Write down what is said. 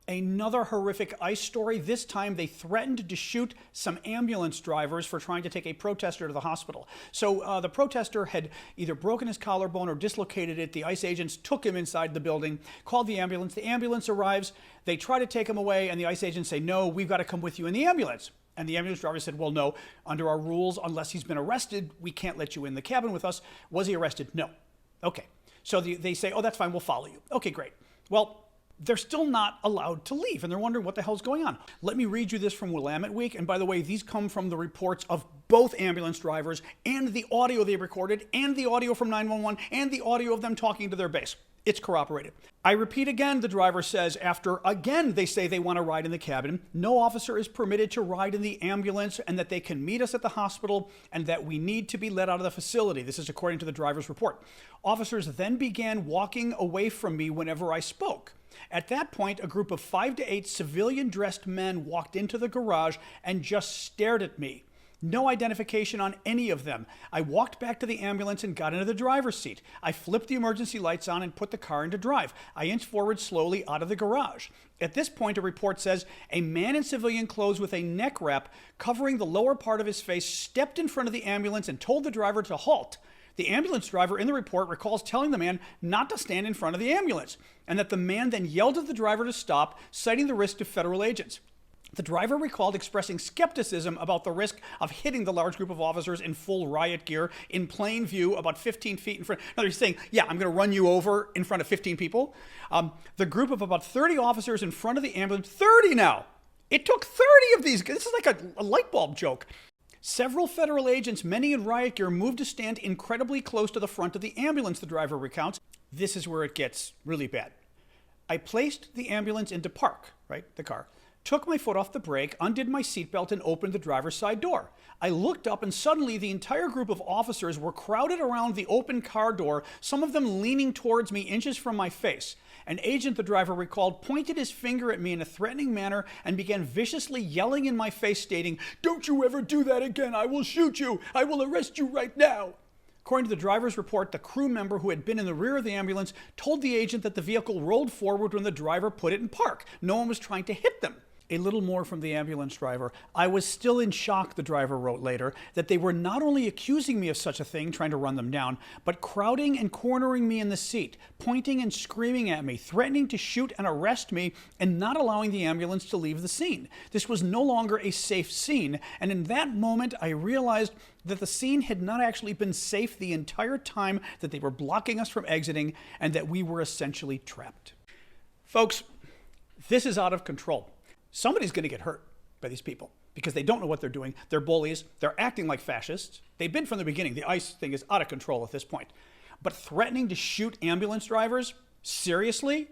Another horrific ICE story. This time they threatened to shoot some ambulance drivers for trying to take a protester to the hospital. So the protester had either broken his collarbone or dislocated it. The ICE agents took him inside the building, called the ambulance. The ambulance arrives. They try to take him away, and the ICE agents say, no, we've got to come with you in the ambulance. And the ambulance driver said, well, no, under our rules, unless he's been arrested, we can't let you in the cabin with us. Was he arrested? No. Okay. So they say, oh, that's fine, we'll follow you. Okay, great. Well, they're still not allowed to leave, and they're wondering what the hell's going on. Let me read you this from Willamette Week. And by the way, these come from the reports of both ambulance drivers and the audio they recorded and the audio from 911 and the audio of them talking to their base. It's corroborated. I repeat again, the driver says, after again they say they want to ride in the cabin, no officer is permitted to ride in the ambulance and that they can meet us at the hospital and that we need to be let out of the facility. This is according to the driver's report. Officers then began walking away from me whenever I spoke. At that point, a group of 5 to 8 civilian-dressed men walked into the garage and just stared at me. No identification on any of them. I walked back to the ambulance and got into the driver's seat. I flipped the emergency lights on and put the car into drive. I inched forward slowly out of the garage. At this point, a report says a man in civilian clothes with a neck wrap covering the lower part of his face stepped in front of the ambulance and told the driver to halt. The ambulance driver in the report recalls telling the man not to stand in front of the ambulance, and that the man then yelled at the driver to stop, citing the risk to federal agents. The driver recalled expressing skepticism about the risk of hitting the large group of officers in full riot gear in plain view about 15 feet in front. Now, he's saying, yeah, I'm going to run you over in front of 15 people. The group of about 30 officers in front of the ambulance, 30 now. It took 30 of these. This is like a light bulb joke. Several federal agents, many in riot gear, moved to stand incredibly close to the front of the ambulance, the driver recounts. This is where it gets really bad. I placed the ambulance into park, right, the car, took my foot off the brake, undid my seatbelt, and opened the driver's side door. I looked up, and suddenly the entire group of officers were crowded around the open car door, some of them leaning towards me inches from my face. An agent, the driver recalled, pointed his finger at me in a threatening manner and began viciously yelling in my face, stating, "Don't you ever do that again! I will shoot you! I will arrest you right now!" According to the driver's report, the crew member who had been in the rear of the ambulance told the agent that the vehicle rolled forward when the driver put it in park. No one was trying to hit them. A little more from the ambulance driver. I was still in shock, the driver wrote later, that they were not only accusing me of such a thing, trying to run them down, but crowding and cornering me in the seat, pointing and screaming at me, threatening to shoot and arrest me, and not allowing the ambulance to leave the scene. This was no longer a safe scene, and in that moment I realized that the scene had not actually been safe the entire time that they were blocking us from exiting, and that we were essentially trapped. Folks, this is out of control. Somebody's going to get hurt by these people because they don't know what they're doing. They're bullies. They're acting like fascists. They've been from the beginning. The ICE thing is out of control at this point. But threatening to shoot ambulance drivers? Seriously?